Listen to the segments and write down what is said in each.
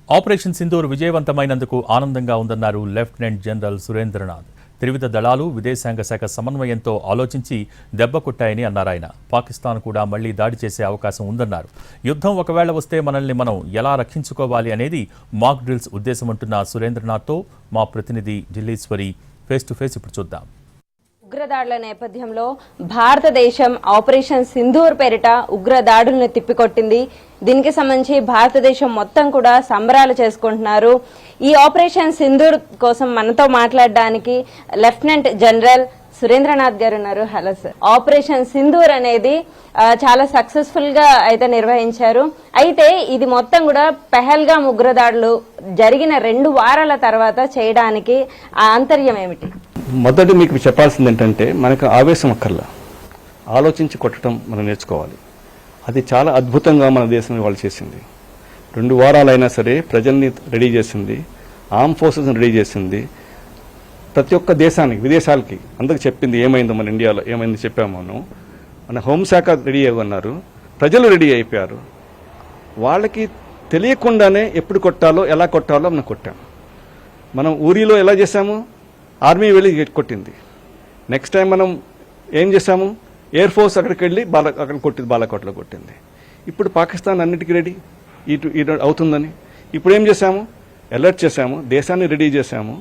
Operation Sindoor విజయవంతమైనందుకు ఆనందంగా ఉందన్నారు lieutenant general Surendranath. త్రివిధ దళాలు విదేశాంగ శాఖ సమన్వయంతో ఆలోచించి దెబ్బ కొట్టాయని అన్నారాయన. పాకిస్తాన్ కూడా మళ్లీ దాడి చేసే అవకాశం ఉందన్నారు. యుద్ధం ఒకవేళ వస్తే మనల్ని మనం ఎలా రక్షించుకోవాలి అనేది మాక్ డ్రిల్స్ ఉద్దేశమంటున్న సురేంద్రనాథ్తో మా ప్రతినిధి ఢిల్లీశ్వరి ఫేస్ టు ఫేస్ ఇప్పుడు చూద్దాం. ఉగ్రదాడుల నేపథ్యంలో భారతదేశం ఆపరేషన్ సింధూర్ పేరిట ఉగ్రదాడులను తిప్పికొట్టింది. దీనికి సంబంధించి భారతదేశం మొత్తం కూడా సంబరాలు చేసుకుంటున్నారు. ఈ ఆపరేషన్ సింధూర్ కోసం మనతో మాట్లాడడానికి లెఫ్టినెంట్ జనరల్ సురేంద్రనాథ్ గారు ఉన్నారు. Hello sir. ఆపరేషన్ సింధూర్ అనేది చాలా సక్సెస్ఫుల్ గా అయితే నిర్వహించారు. అయితే ఇది మొత్తం కూడా పెహల్గాం ఉగ్రదాడులు జరిగిన 2 వారాల తర్వాత చేయడానికి ఆంతర్యం ఏమిటి? మొదటి మీకు చెప్పాల్సింది ఏంటంటే, మనకు ఆవేశం అక్కర్లా, ఆలోచించి కొట్టడం మనం నేర్చుకోవాలి. అది చాలా అద్భుతంగా మన దేశం వాళ్ళు చేసింది. 2 వారాలైనా సరే ప్రజల్ని రెడీ చేసింది, ఆర్మ్ ఫోర్సెస్ని రెడీ చేసింది. ప్రతి ఒక్క దేశానికి, విదేశాలకి అందరికి చెప్పింది ఏమైందో, మన ఇండియాలో ఏమైంది చెప్పాము మనం. మన హోంశాఖ రెడీ అయ్యన్నారు, ప్రజలు రెడీ అయిపోయారు. వాళ్ళకి తెలియకుండానే ఎప్పుడు కొట్టాలో ఎలా కొట్టాలో మనం కొట్టాం. మనం ఊరిలో ఎలా చేశాము, ఆర్మీ వెళ్ళి కొట్టింది. నెక్స్ట్ టైం మనం ఏం చేశాము, ఎయిర్ ఫోర్స్ అక్కడికి వెళ్ళి అక్కడ కొట్టింది, బాలాకోట్లో కొట్టింది. ఇప్పుడు పాకిస్తాన్ అన్నిటికీ రెడీ ఇటు అవుతుందని ఇప్పుడు ఏం చేశాము, అలర్ట్ చేశాము, దేశాన్ని రెడీ చేశాము,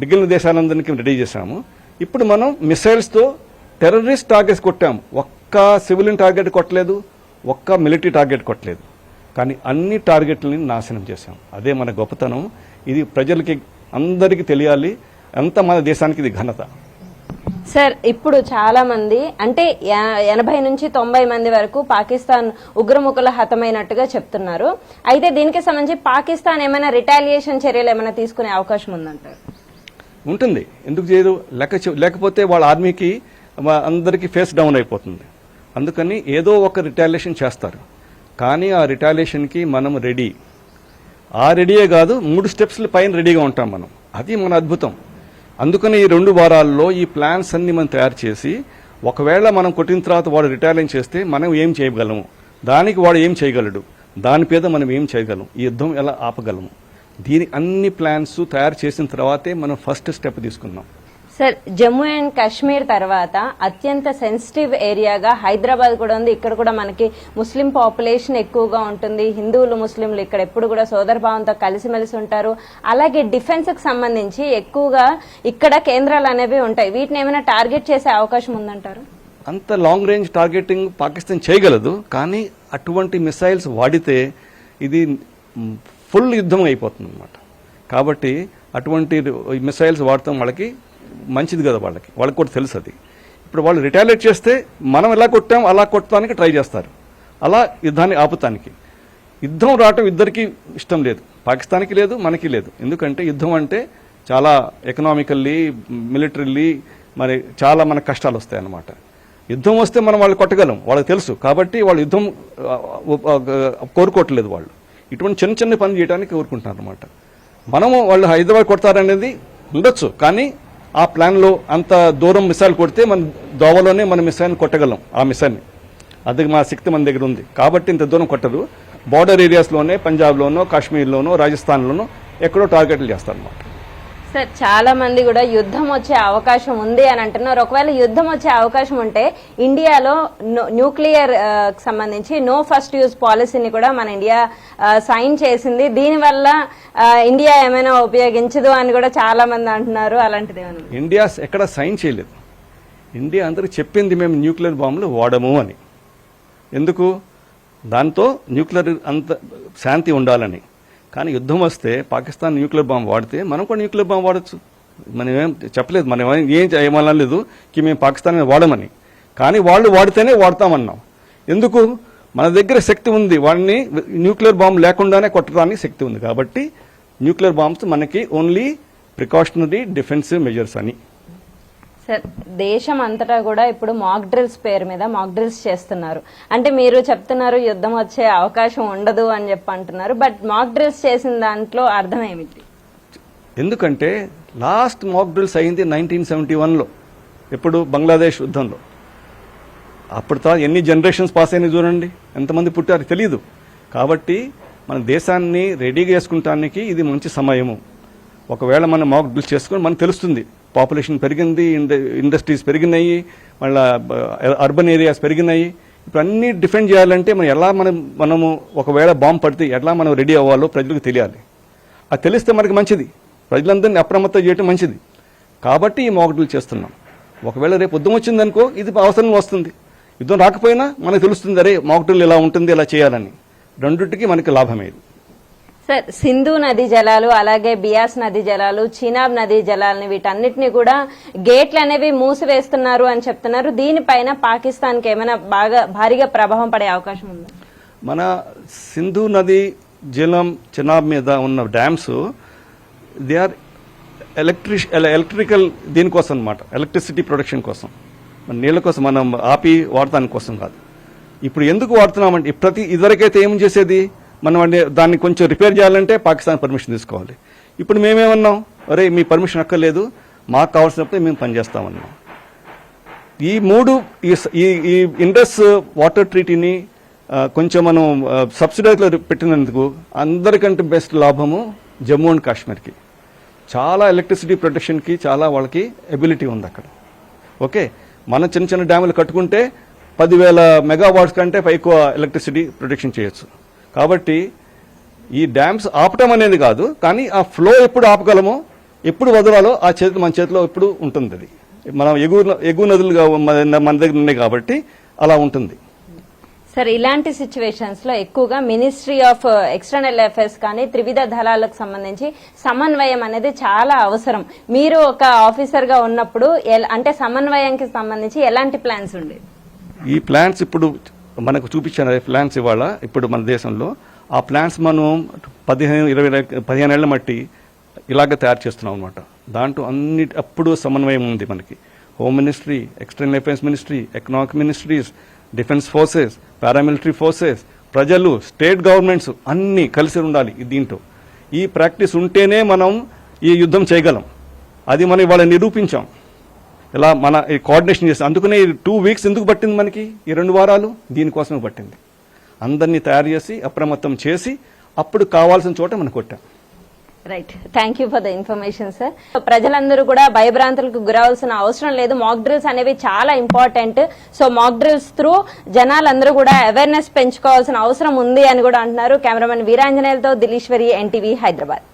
మిగిలిన దేశాలందరికీ రెడీ చేశాము. ఇప్పుడు మనం మిసైల్స్తో టెర్రరిస్ట్ టార్గెట్స్ కొట్టాము. ఒక్క సివిలియన్ టార్గెట్ కొట్టలేదు, ఒక్క మిలిటరీ టార్గెట్ కొట్టలేదు, కానీ అన్ని టార్గెట్లని నాశనం చేశాం. అదే మన గొప్పతనం. ఇది ప్రజలకి అందరికీ తెలియాలి, అంత మన దేశానికి ఇది ఘనత. సార్, ఇప్పుడు చాలా మంది అంటే 80 నుంచి 90 మంది వరకు పాకిస్తాన్ ఉగ్రముఖుల హతమైనట్టుగా చెప్తున్నారు. అయితే దీనికి సంబంధించి పాకిస్తాన్ ఏమైనా రిటాలియేషన్ చర్యలు ఏమైనా తీసుకునే అవకాశం ఉందంటారు? ఉంటుంది, ఎందుకు చేయదు. లేకపోతే వాళ్ళ ఆర్మీకి అందరికీ ఫేస్ డౌన్ అయిపోతుంది. అందుకని ఏదో ఒక రిటాలియేషన్ చేస్తారు. కానీ ఆ రిటాలియేషన్కి మనం రెడీ. ఆ రెడీయే కాదు, 3 స్టెప్స్ల పైన రెడీగా ఉంటాం మనం. అది మన అద్భుతం. అందుకని ఈ 2 వారాల్లో ఈ ప్లాన్స్ అన్ని మనం తయారు చేసి, ఒకవేళ మనం కొట్టిన తర్వాత వాడు రిటాలియేషన్ చేస్తే మనం ఏం చేయగలము, దానికి వాడు ఏం చేయగలడు, దాని మీద మనం ఏం చేయగలం, ఈ యుద్ధం ఎలా ఆపగలము, దీని అన్ని ప్లాన్స్ తయారు చేసిన తర్వాతే మనం ఫస్ట్ స్టెప్ తీసుకున్నాం. సార్, జమ్మూ అండ్ కాశ్మీర్ తర్వాత అత్యంత సెన్సిటివ్ ఏరియాగా హైదరాబాద్ కూడా ఉంది. ఇక్కడ కూడా మనకి ముస్లిం పాపులేషన్ ఎక్కువగా ఉంటుంది. హిందువులు, ముస్లింలు ఇక్కడ ఎప్పుడు కూడా సోదరభావంతో కలిసిమెలిసి ఉంటారు. అలాగే డిఫెన్స్ కి సంబంధించి ఎక్కువగా ఇక్కడ కేంద్రాలు అనేవి ఉంటాయి. వీటిని ఏమైనా టార్గెట్ చేసే అవకాశం ఉందంటారు? అంత లాంగ్ రేంజ్ టార్గెటింగ్ పాకిస్తాన్ చేయగలదు, కానీ అటువంటి మిసైల్స్ వాడితే ఇది ఫుల్ యుద్ధం అయిపోతుంది అన్నమాట. కాబట్టి అటువంటి మిసైల్స్ వాడటం వాళ్ళకి మంచిది కదా, వాళ్ళకి కూడా తెలుసు అది. ఇప్పుడు వాళ్ళు రిటాలియేట్ చేస్తే మనం ఎలా కొట్టాం అలా కొట్టడానికి ట్రై చేస్తారు, అలా యుద్ధాన్ని ఆపుతానికి. యుద్ధం రావటం ఇద్దరికి ఇష్టం లేదు, పాకిస్తాన్కి లేదు, మనకి లేదు. ఎందుకంటే యుద్ధం అంటే చాలా ఎకనామికల్లీ, మిలిటరీలీ మరి చాలా మనకు కష్టాలు వస్తాయి అన్నమాట. యుద్ధం వస్తే మనం వాళ్ళు కొట్టగలం, వాళ్ళకి తెలుసు. కాబట్టి వాళ్ళు యుద్ధం కోరుకోవట్లేదు. వాళ్ళు ఇటువంటి చిన్న చిన్న పనులు చేయడానికి కోరుకుంటున్నారు అన్నమాట. మనము వాళ్ళు హైదరాబాద్ కొడతారనేది ఉండొచ్చు, కానీ ఆ ప్లాన్లో అంత దూరం మిసైల్ కొడితే మన దోవలోనే మన మిసైల్ని కొట్టగలం. ఆ మిసైల్ని అది మా శక్తి మన దగ్గర ఉంది. కాబట్టి ఇంత దూరం కొట్టరు. బార్డర్ ఏరియాస్లోనే, పంజాబ్లోనో, కాశ్మీర్లోనో, రాజస్థాన్లోనో ఎక్కడో టార్గెట్లు చేస్తారన్నమాట. సార్, చాలా మంది కూడా యుద్ధం వచ్చే అవకాశం ఉంది అని అంటున్నారు. ఒకవేళ యుద్ధం వచ్చే అవకాశం ఉంటే ఇండియాలో న్యూక్లియర్ సంబంధించి నో ఫస్ట్ యూజ్ పాలసీని కూడా మన ఇండియా సైన్ చేసింది. దీనివల్ల ఇండియా ఏమైనా ఉపయోగించదు అని కూడా చాలా మంది అంటున్నారు. అలాంటిది ఏమైనా? ఇండియా ఎక్కడ సైన్ చేయలేదు. ఇండియా అందరికి చెప్పింది మేము న్యూక్లియర్ బాంబులు వాడము అని. ఎందుకు? దాంతో న్యూక్లియర్ అంత శాంతి ఉండాలని. కానీ యుద్ధం వస్తే పాకిస్తాన్ న్యూక్లియర్ బాంబు వాడితే మనం కూడా న్యూక్లియర్ బాంబు వాడచ్చు. మనం ఏం చెప్పలేదు, మనం ఏమనలేదు మేము పాకిస్తాన్ వాడమని. కానీ వాళ్ళు వాడితేనే వాడతామన్నాం. ఎందుకు? మన దగ్గర శక్తి ఉంది, వాళ్ళని న్యూక్లియర్ బాంబు లేకుండానే కొట్టడానికి శక్తి ఉంది. కాబట్టి న్యూక్లియర్ బాంబ్స్ మనకి ఓన్లీ ప్రికాషనరీ డిఫెన్సివ్ మెజర్స్ అని. సార్, దేశం అంతటా కూడా ఇప్పుడు మాక్ డ్రిల్స్ పేరు మీద మాక్ డ్రిల్స్ చేస్తున్నారు. అంటే మీరు చెప్తున్నారు యుద్ధం వచ్చే అవకాశం ఉండదు అని చెప్పి అంటున్నారు. బట్ మాక్ డ్రిల్స్ చేసిన దాంట్లో అర్థం ఏమిటి? ఎందుకంటే లాస్ట్ మాక్ డ్రిల్స్ అయింది 1971లో, ఎప్పుడు బంగ్లాదేశ్ యుద్ధంలో. అప్పుడు ఎన్ని జనరేషన్స్ పాస్ అయినాయి చూడండి, ఎంతమంది పుట్టారు తెలియదు. కాబట్టి మన దేశాన్ని రెడీగా చేసుకుంటానికి ఇది మంచి సమయము. ఒకవేళ మనం మాక్ డ్రిల్స్ చేసుకుని మనకు తెలుస్తుంది పాపులేషన్ పెరిగింది, ఇండస్ట్రీస్ పెరిగినాయి, మళ్ళీ అర్బన్ ఏరియాస్ పెరిగినాయి. ఇప్పుడు అన్ని డిఫెండ్ చేయాలంటే మనం ఎలా మనము ఒకవేళ బాంబు పడితే ఎలా మనం రెడీ అవ్వాలో ప్రజలకు తెలియాలి. అది తెలిస్తే మనకి మంచిది, ప్రజలందరినీ అప్రమత్తం చేయడం మంచిది. కాబట్టి ఈ మాక్ డ్రిల్ చేస్తున్నాం. ఒకవేళ రేపు యుద్ధం వచ్చిందనుకో ఇది అవసరం వస్తుంది. యుద్ధం రాకపోయినా మనకు తెలుస్తుంది, అరే మాక్ డ్రిల్ ఇలా ఉంటుంది, ఇలా చేయాలని. రెండింటికి మనకి లాభమేది. సార్, సింధు నదీ జలాలు, అలాగే బియాస్ నదీ జలాలు, చినాబ్ నదీ జలాలని వీటన్నిటిని కూడా గేట్లు అనేవి మూసివేస్తున్నారు అని చెప్తున్నారు. దీనిపైన పాకిస్తాన్కి ఏమైనా భారీగా ప్రభావం పడే అవకాశం ఉందా? మన సింధు నది జలం చినాబ్ మీద ఉన్న డ్యామ్స్ దే ఆర్ ఎలక్ట్రికల్ దీనికోసం అనమాట, ఎలక్ట్రిసిటీ ప్రొడక్షన్ కోసం, మన నీళ్ళ కోసం మనం ఆపి వాడటానికి కోసం కాదు. ఇప్పుడు ఎందుకు వాడుతున్నామంటే ఇదివరకైతే ఏం చేసేది, మనం దాన్ని కొంచెం రిపేర్ చేయాలంటే పాకిస్తాన్ పర్మిషన్ తీసుకోవాలి. ఇప్పుడు మేమేమన్నాం, అరే మీ పర్మిషన్ అక్కర్లేదు, మాకు కావాల్సినప్పుడు మేము పనిచేస్తామన్నాం. ఈ ఈ ఇండస్ వాటర్ ట్రీటీని కొంచెం మనం సబ్సిడైజ్లో పెట్టినందుకు అందరికంటే బెస్ట్ లాభము జమ్మూ అండ్ కాశ్మీర్కి. చాలా ఎలక్ట్రిసిటీ ప్రొటెక్షన్కి చాలా వాళ్ళకి ఎబిలిటీ ఉంది అక్కడ. ఓకే, మనం చిన్న చిన్న డ్యాములు కట్టుకుంటే 10,000 మెగావాట్స్ కంటే ఎక్కువ ఎలక్ట్రిసిటీ ప్రొటెక్షన్ చేయొచ్చు. కాబట్టి ఈ డ్యామ్స్ ఆపటం అనేది కాదు, కానీ ఆ ఫ్లో ఎప్పుడు ఆపగలమో, ఎప్పుడు వదలాలో ఆ చేతిలో మన చేతిలో ఎప్పుడు ఉంటుంది. అది మనం ఎగువ నదులుగా మన దగ్గర ఉన్నాయి కాబట్టి అలా ఉంటుంది. సార్, ఇలాంటి సిచ్యువేషన్స్ లో ఎక్కువగా మినిస్ట్రీ ఆఫ్ ఎక్స్టర్నల్ అఫైర్స్ కానీ త్రివిధ దళాలకు సంబంధించి సమన్వయం అనేది చాలా అవసరం. మీరు ఒక ఆఫీసర్ గా ఉన్నప్పుడు అంటే సమన్వయంకి సంబంధించి ఎలాంటి ప్లాన్స్ ఉండేవి? ఈ ప్లాన్స్ ఇప్పుడు మనకు చూపించారు ప్లాన్స్ ఇవాళ ఇప్పుడు మన దేశంలో. ఆ ప్లాన్స్ మనం 15 ఏళ్ల మట్టి ఇలాగ తయారు చేస్తున్నాం అనమాట. దాంట్లో అప్పుడు సమన్వయం ఉంది మనకి. Home ministry, external affairs ministry, economic ministries, defence forces, paramilitary forces, ప్రజలు, స్టేట్ గవర్నమెంట్స్ అన్నీ కలిసి ఉండాలి. దీంట్లో ఈ ప్రాక్టీస్ ఉంటేనే మనం ఈ యుద్ధం చేయగలం. అది మనం ఇవాళ నిరూపించాం. ఇలా మన కోఆర్డినేషన్ చేస్తాం. అందుకనే 2 వీక్స్ ఎందుకు పట్టింది మనకి, ఈ 2 వారాలు దీనికోసమే పట్టింది. అందరినీ తయారు చేసి అప్రమత్తం చేసి అప్పుడు కావాల్సిన చోట మనం కొట్టాం. Right, thank you for the information sir. ప్రజలందరూ కూడా భయభ్రాంతులకు గురవలసిన అవసరం లేదు. మాక్ డ్రిల్స్ అనేవి చాలా important. So mock drills through జనాలందరూ కూడా అవేర్నెస్ పెంచుకోవాల్సిన అవసరం ఉంది అని కూడా అంటున్నారు. కెమెరామెన్ వీరాంజనేయులతో దిలీశ్వరి, ఎన్టీవీ, హైదరాబాద్.